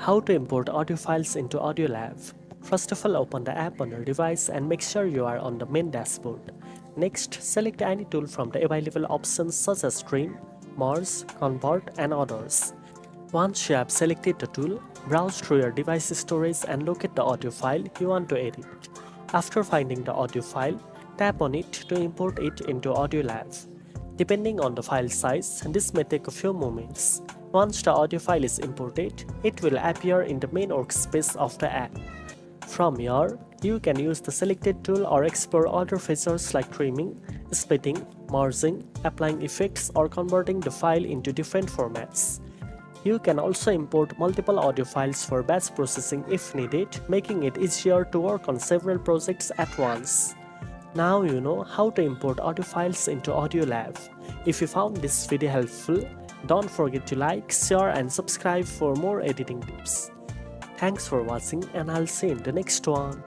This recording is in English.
How to import audio files into AudioLab. First of all, open the app on your device and make sure you are on the main dashboard. Next, select any tool from the available options such as Stream, Merge, Convert and others. Once you have selected the tool, browse through your device storage and locate the audio file you want to edit. After finding the audio file, tap on it to import it into AudioLab. Depending on the file size, this may take a few moments. Once the audio file is imported, it will appear in the main workspace of the app. From here, you can use the selected tool or explore other features like trimming, splitting, merging, applying effects or converting the file into different formats. You can also import multiple audio files for batch processing if needed, making it easier to work on several projects at once. Now you know how to import audio files into AudioLab. If you found this video helpful, don't forget to like, share and subscribe for more editing tips. Thanks for watching and I'll see you in the next one.